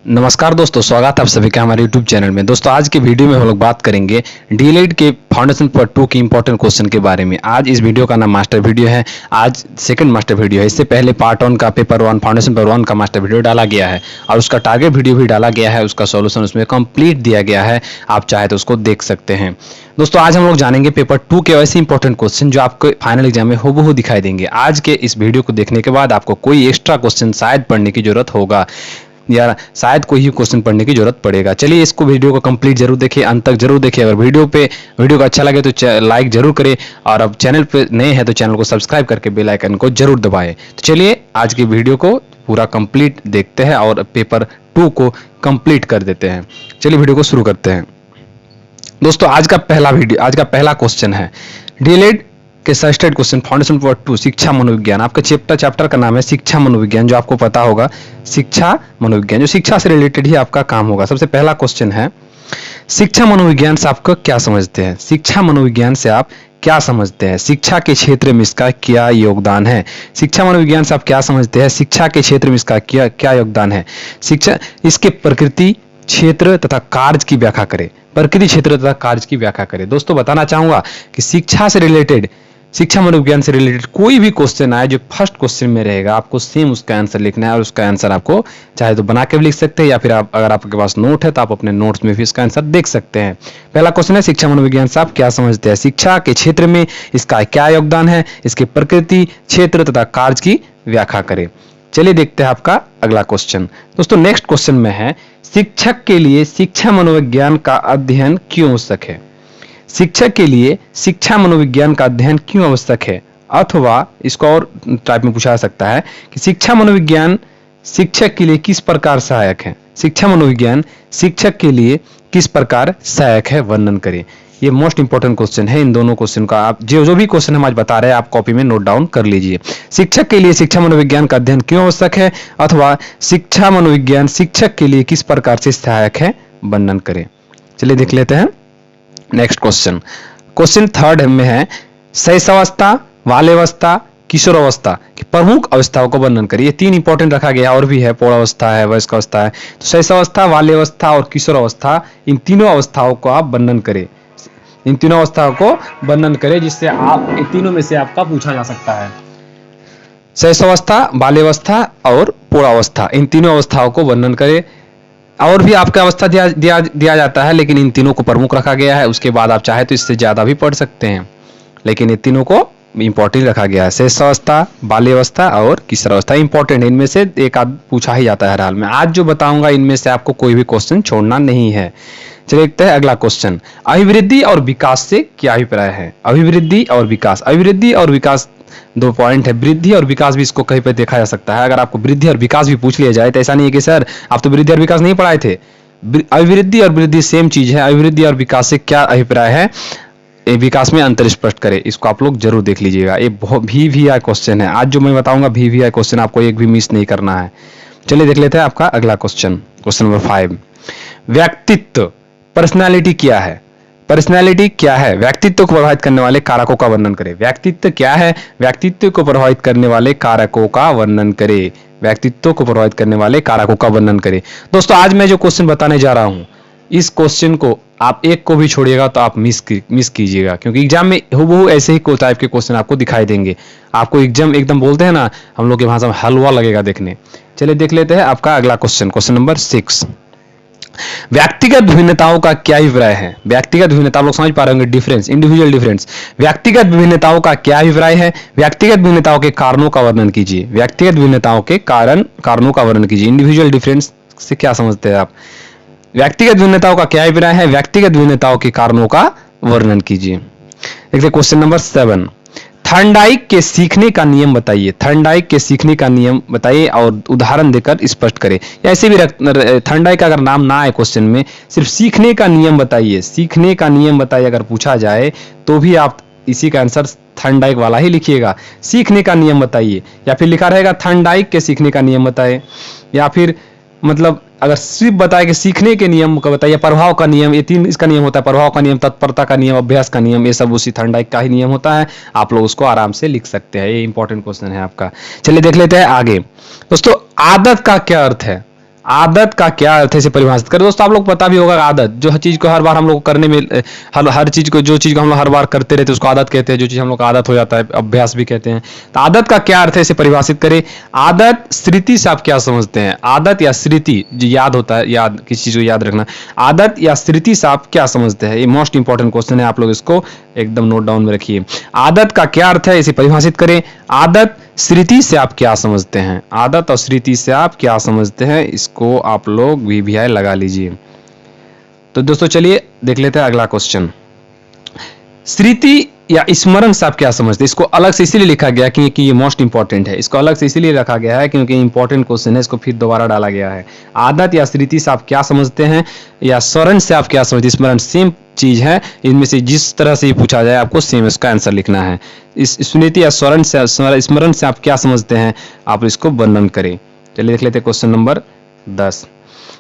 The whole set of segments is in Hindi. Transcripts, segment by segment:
नमस्कार दोस्तों, स्वागत है आप सभी का हमारे YouTube चैनल में। दोस्तों आज के वीडियो में हम लोग बात करेंगे डीएलएड के फाउंडेशन पार्ट 2 की इंपॉर्टेंट क्वेश्चन के बारे में। आज इस वीडियो का नाम मास्टर वीडियो है। आज सेकंड मास्टर वीडियो है। इससे पहले पार्ट 1 का पेपर 1 फाउंडेशन पेपर 1 का मास्टर वीडियो डाला गया है और उसका टारगेट वीडियो भी डाला गया है। उसका सॉल्यूशन उसमें कंप्लीट दिया गया है, आप चाहे तो उसको देख सकते हैं। दोस्तों आज हम लोग जानेंगे पेपर 2 के ऐसे इंपॉर्टेंट क्वेश्चन जो आपको फाइनल एग्जाम में हूबहू दिखाई देंगे। आज के इस वीडियो को देखने के बाद आपको कोई एक्स्ट्रा क्वेश्चन शायद पढ़ने की जरूरत होगा या शायद कोई ही क्वेश्चन पढ़ने की जरूरत पड़ेगा। चलिए इसको वीडियो को कंप्लीट जरूर देखिए, अंत तक जरूर देखिए। अगर वीडियो को अच्छा लगे तो लाइक जरूर करें और अब चैनल पे नए हैं तो चैनल को सब्सक्राइब करके बेल आइकन को जरूर दबाएं। तो चलिए आज की वीडियो को पूरा कंप्लीट देखते हैं और पेपर 2 को कंप्लीट कर देते हैं। चलिए वीडियो को शुरू करते हैं। दोस्तों आज का पहला क्वेश्चन है डीएलएड के सस्टेड क्वेश्चन फाउंडेशन पार्ट 2 शिक्षा मनोविज्ञान। आपका चैप्टर का नाम है शिक्षा मनोविज्ञान, जो आपको पता होगा शिक्षा मनोविज्ञान, जो शिक्षा से रिलेटेड ही आपका काम होगा। सबसे पहला क्वेश्चन है शिक्षा मनोविज्ञान से आप क्या समझते हैं? शिक्षा मनोविज्ञान से आप क्या समझते हैं? शिक्षा के क्षेत्र में इसका क्या योगदान है? शिक्षा मनोविज्ञान से आप क्या समझते हैं? शिक्षा के क्षेत्र में इसका क्या योगदान है? शिक्षा इसके प्रकृति, क्षेत्र तथा कार्य की व्याख्या करें। प्रकृति, क्षेत्र तथा कार्य की व्याख्या करें। दोस्तों बताना चाहूंगा कि शिक्षा से रिलेटेड, शिक्षा मनोविज्ञान से रिलेटेड कोई भी क्वेश्चन आए जो फर्स्ट क्वेश्चन में रहेगा, आपको सेम उसका आंसर लिखना है और उसका आंसर आपको चाहे तो बना के भी लिख सकते हैं या फिर अगर आपके पास नोट है तो आप अपने नोट्स में भी इसका आंसर देख सकते हैं। पहला क्वेश्चन है शिक्षा मनोविज्ञान से आप क्या समझते हैं? शिक्षा के क्षेत्र में इसका क्या योगदान है? इसके प्रकृति, क्षेत्र तथा कार्य की व्याख्या करें। चलिए देखते हैं आपका अगला क्वेश्चन। दोस्तों नेक्स्ट क्वेश्चन में है शिक्षक के लिए शिक्षा मनोविज्ञान का अध्ययन क्यों आवश्यक है? शिक्षक के लिए शिक्षा मनोविज्ञान का अध्ययन क्यों आवश्यक है? अथवा इसको और टाइप में पूछा जा सकता है कि शिक्षा मनोविज्ञान शिक्षक के लिए किस प्रकार सहायक है? शिक्षा मनोविज्ञान शिक्षक के लिए किस प्रकार सहायक है, वर्णन करें। ये मोस्ट इंपोर्टेंट क्वेश्चन है। इन दोनों क्वेश्चन का आप जो भी क्वेश्चन हम आज बता रहे हैं आप कॉपी में नोट डाउन कर लीजिए। शिक्षक के लिए शिक्षा मनोविज्ञान का अध्ययन क्यों आवश्यक है, अथवा शिक्षा मनोविज्ञान शिक्षक के लिए किस प्रकार से सहायक है, वर्णन करें। चलिए देख लेते हैं नेक्स्ट क्वेश्चन। क्वेश्चन थर्ड में है शैशवावस्था, बाल्यावस्था, किशोरावस्था की प्रमुख अवस्थाओं को वर्णन करिए। 3 इंपॉर्टेंट रखा गया, और भी है, पौढ़ावस्था है, वयस्क अवस्था है। तो शैशवावस्था, बाल्यावस्था और किशोरावस्था, इन तीनों अवस्थाओं को आप वर्णन करें। इन तीनों अवस्थाओं को वर्णन करें जिससे आप इन तीनों में से आपका पूछा जा सकता है। शैशवावस्था, बाल्यावस्था और पौढ़ावस्था, इन तीनों अवस्थाओं को वर्णन करें। और भी आपका अवस्था दिया जाता है, लेकिन इन तीनों को प्रमुख रखा गया है। उसके बाद आप चाहे तो इससे ज्यादा भी पढ़ सकते हैं, लेकिन इन तीनों को इंपॉर्टेंट रखा गया है। शैशवावस्था, बाल्यावस्था और किशोरावस्था इंपॉर्टेंट है। इनमें से एक आध पूछा ही जाता है हर हाल में। आज जो बताऊंगा इनमें से आपको कोई भी क्वेश्चन छोड़ना नहीं है। चलिए देखते हैं अगला क्वेश्चन। अभिवृद्धि और विकास से क्या अभिप्राय है? अभिवृद्धि और विकास, अभिवृद्धि और विकास 2 पॉइंट है। वृद्धि और विकास भी इसको कहीं पर देखा जा सकता है। अगर आपको वृद्धि और विकास भी पूछ लिया जाए तो ऐसा नहीं है कि सर आप तो वृद्धि और विकास नहीं पढ़ाए थे। अभिवृद्धि और वृद्धि सेम चीज है। अभिवृद्धि और विकास से क्या अभिप्राय है, विकास में अंतर स्पष्ट करें। इसको आप लोग जरूर देख लीजिएगा। ये बहुत VVI क्वेश्चन है। आज जो मैं बताऊंगा VVI क्वेश्चन, आपको एक भी मिस नहीं करना है। चलिए देख लेते हैं आपका अगला क्वेश्चन। क्वेश्चन नंबर 5, व्यक्तित्व, पर्सनैलिटी क्या है? पर्सनैलिटी क्या है? व्यक्तित्व को प्रभावित करने वाले कारकों का वर्णन करें। व्यक्तित्व क्या है? व्यक्तित्व को प्रभावित करने वाले कारकों का वर्णन करें। व्यक्तित्व को प्रभावित करने वाले कारकों का वर्णन करें। दोस्तों आज मैं जो क्वेश्चन बताने जा रहा हूं, इस क्वेश्चन को आप एक को भी छोड़िएगा तो आप मिस कीजिएगा, क्योंकि एग्जाम में हूबहू ऐसे ही टाइप के क्वेश्चन आपको दिखाई देंगे। आपको एग्जाम एकदम बोलते हैं ना हम लोग की भाषा में, हलवा लगेगा देखने। चलिए देख लेते हैं आपका अगला क्वेश्चन। क्वेश्चन नंबर 6, व्यक्तिगत विभिन्नताओं का क्या अभिप्राय है? व्यक्तिगत भिन्नता, आप लोग समझ पा रहे होंगे, डिफरेंस, इंडिविजुअल डिफरेंस। व्यक्तिगत विभिन्नताओं का क्या अभिप्राय है? व्यक्तिगत भिन्नताओं के कारणों का वर्णन कीजिए। व्यक्तिगत विभिन्नताओं के कारणों का वर्णन कीजिए। इंडिविजुअल डिफरेंस से क्या समझते हैं आप? व्यक्तिगत भिन्नताओं का क्या अभिप्राय है? व्यक्तिगत भिन्नताओं के कारणों का वर्णन कीजिए। देखिए क्वेश्चन नंबर 7, थर्नडाइक के सीखने का नियम बताइए। थर्नडाइक के सीखने का नियम बताइए और उदाहरण देकर स्पष्ट करें। ऐसे भी थर्नडाइक का अगर नाम ना आए क्वेश्चन में, सिर्फ सीखने का नियम बताइए, सीखने का नियम बताइए अगर पूछा जाए तो भी आप इसी का आंसर थर्नडाइक वाला ही लिखिएगा। सीखने का नियम बताइए, या फिर लिखा रहेगा थर्नडाइक के सीखने का नियम बताइए, या फिर मतलब अगर सिर्फ बताए कि सीखने के नियम का बताइए, प्रभाव का नियम, ये 3 इसका नियम होता है। प्रभाव का नियम, तत्परता का नियम, अभ्यास का नियम, ये सब उसी थर्नडाइक का ही नियम होता है। आप लोग उसको आराम से लिख सकते हैं। ये इंपॉर्टेंट क्वेश्चन है आपका। चलिए देख लेते हैं आगे। दोस्तों आदत का क्या अर्थ है? आदत का क्या अर्थ है इसे परिभाषित करें। दोस्तों आप लोग पता भी होगा आदत जो चीज को हर बार हम लोग करने में हर चीज को जो चीज को हम लोग हर बार करते रहते हैं उसको आदत कहते हैं, जो चीज हम लोग का आदत हो जाता है अभ्यास भी कहते हैं। तो आदत का क्या अर्थ है इसे परिभाषित करें। आदत स्मृति से आप क्या समझते हैं। आदत या स्मृति जो याद होता है, याद किसी चीज को याद रखना, आदत या स्मृति से आप क्या समझते हैं। ये मोस्ट इंपॉर्टेंट क्वेश्चन है, आप लोग इसको एकदम नोट डाउन में रखिए। आदत का क्या अर्थ है इसे परिभाषित करें। आदत स्मृति से आप क्या समझते हैं। आदत और स्मृति से आप क्या समझते हैं, इसको आप लोग VVI लगा लीजिए। तो दोस्तों चलिए देख लेते हैं अगला क्वेश्चन। स्मृति या स्मरण से आप क्या समझते हैं। इसको अलग से इसीलिए लिखा गया क्योंकि ये मोस्ट इंपॉर्टेंट है। इसको अलग से इसीलिए रखा गया है क्योंकि इंपॉर्टेंट क्वेश्चन है, इसको फिर दोबारा डाला गया है। आदत या स्मृति से आप क्या समझते हैं या स्मरण से आप क्या समझते हैं। स्मरण सेम चीज है, इनमें से जिस तरह से पूछा जाए आपको सेम इसका आंसर लिखना है। इस स्मृति या स्मरण से आप क्या समझते हैं, आप इसको वर्णन करें। चलिए देख लेते हैं क्वेश्चन नंबर 10।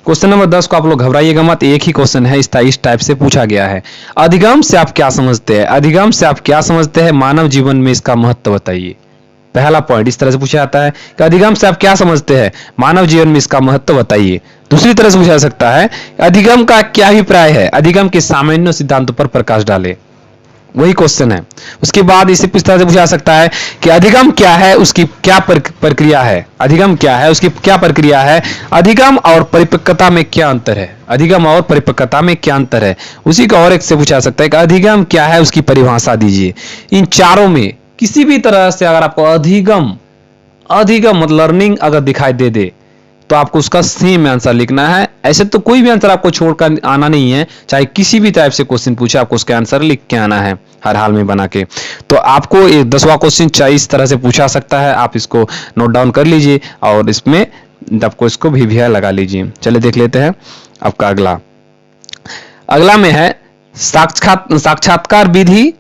क्वेश्चन नंबर 10 को आप लोग घबराइएगा मत, एक ही क्वेश्चन है, इस टाइप से पूछा गया है। अधिगम से आप क्या समझते हैं। अधिगम से आप क्या समझते हैं, मानव जीवन में इसका महत्व बताइए। पहला पॉइंट इस तरह से पूछा जाता है कि अधिगम से आप क्या समझते हैं, मानव जीवन में इसका महत्व बताइए। दूसरी तरह से पूछा जा सकता है अधिगम का क्या अभिप्राय है, अधिगम के सामान्य सिद्धांतों पर प्रकाश डाले। वही क्वेश्चन है। उसके बाद इसे इस तरह से पूछा जा सकता है कि अधिगम क्या है, उसकी क्या प्रक्रिया है। अधिगम क्या है, उसकी क्या प्रक्रिया है। अधिगम और परिपक्वता में क्या अंतर है। अधिगम और परिपक्वता में क्या अंतर है। उसी का और एक से पूछा जा सकता है कि अधिगम क्या है, उसकी परिभाषा दीजिए। इन चारों में किसी भी तरह से अगर आपको अधिगम मतलब लर्निंग अगर दिखाई दे तो आपको उसका सेम आंसर लिखना है। ऐसे तो कोई भी आंसर आपको छोड़कर आना नहीं है, चाहे किसी भी टाइप से क्वेश्चन पूछे आपको उसका आंसर लिख के आना है हर हाल में बना के। तो आपको ये 10वां क्वेश्चन चाहे इस तरह से पूछा सकता है, आप इसको नोट डाउन कर लीजिए और इसमें आपको इसको VVI लगा लीजिए। चलिए देख लेते हैं आपका अगला में है साक्षात्कार विधि,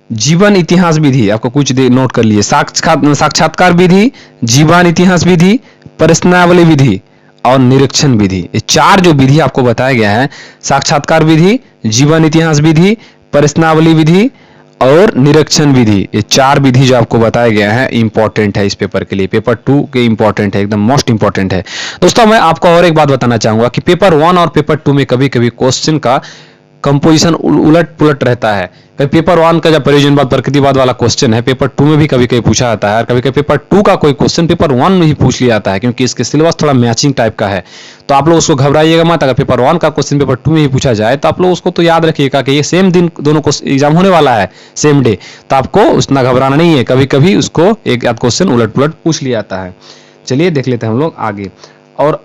जीवन इतिहास विधि। आपको कुछ नोट कर लिए। साक्षात्कार विधि, जीवन इतिहास विधि, प्रश्नावली विधि और निरीक्षण विधि। ये चार जो विधि आपको बताया गया है, साक्षात्कार विधि, जीवन इतिहास विधि, प्रश्नावली विधि और निरीक्षण विधि, ये चार विधि जो आपको बताया गया है इंपॉर्टेंट है इस पेपर के लिए। पेपर 2 के इंपॉर्टेंट है, एकदम मोस्ट इंपॉर्टेंट है। दोस्तों मैं आपको और एक बात बताना चाहूंगा कि पेपर 1 और पेपर 2 में कभी कभी क्वेश्चन का कंपोजिशन उलट पुलट रहता है। पेपर 1 का जब प्रयोजनवाद प्रकृतिवाद वाला क्वेश्चन है, पेपर 2 में भी कभी कभी पूछा जाता है और कभी कभी पेपर 2 का कोई क्वेश्चन पेपर 1 में ही पूछ लिया जाता है क्योंकि इसके सिलेबस थोड़ा मैचिंग टाइप का है। तो आप लोग उसको घबराइएगा मत। अगर पेपर 1 का क्वेश्चन पेपर 2 में ही पूछा जाए तो आप लोग उसको तो याद रखिएगा कि ये सेम दिन दोनों को एग्जाम होने वाला है, सेम डे। तो आपको उतना घबराना नहीं है, कभी कभी उसको एक आध क्वेश्चन उलट पुलट पूछ लिया जाता है। चलिए देख लेते हैं हम लोग आगे। और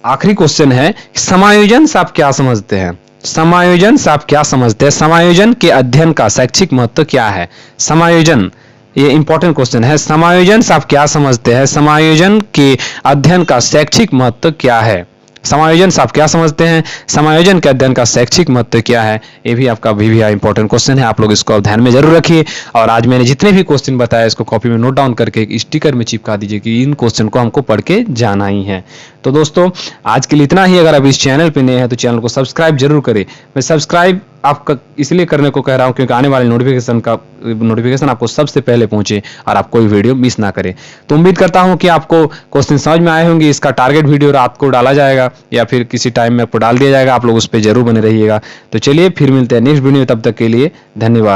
आखिरी क्वेश्चन है समायोजन से आप क्या समझते हैं। समायोजन से आप क्या समझते हैं। समायोजन के अध्ययन का शैक्षिक महत्व क्या है। समायोजन, ये इंपॉर्टेंट क्वेश्चन है। समायोजन से आप क्या समझते हैं, समायोजन के अध्ययन का शैक्षिक महत्व क्या है। समायोजन से आप क्या समझते हैं, समायोजन के अध्ययन का शैक्षिक महत्व क्या है। ये भी आपका VVI इंपॉर्टेंट क्वेश्चन है, आप लोग इसको ध्यान में जरूर रखिए। और आज मैंने जितने भी क्वेश्चन बताया इसको कॉपी में नोट डाउन करके एक स्टिकर में चिपका दीजिए कि इन क्वेश्चन को हमको पढ़ के जाना ही है। तो दोस्तों आज के लिए इतना ही। अगर आप इस चैनल पे नए हैं तो चैनल को सब्सक्राइब जरूर करें। मैं सब्सक्राइब आपका इसलिए करने को कह रहा हूं क्योंकि आने वाले नोटिफिकेशन आपको सबसे पहले पहुंचे और आप कोई वीडियो मिस ना करें। तो उम्मीद करता हूं कि आपको क्वेश्चन समझ में आए होंगे। इसका टारगेट वीडियो रात को डाला जाएगा या फिर किसी टाइम में आपको डाल दिया जाएगा, आप लोग उस पर जरूर बने रहिएगा। तो चलिए फिर मिलते हैं नेक्स्ट वीडियो, तब तक के लिए धन्यवाद।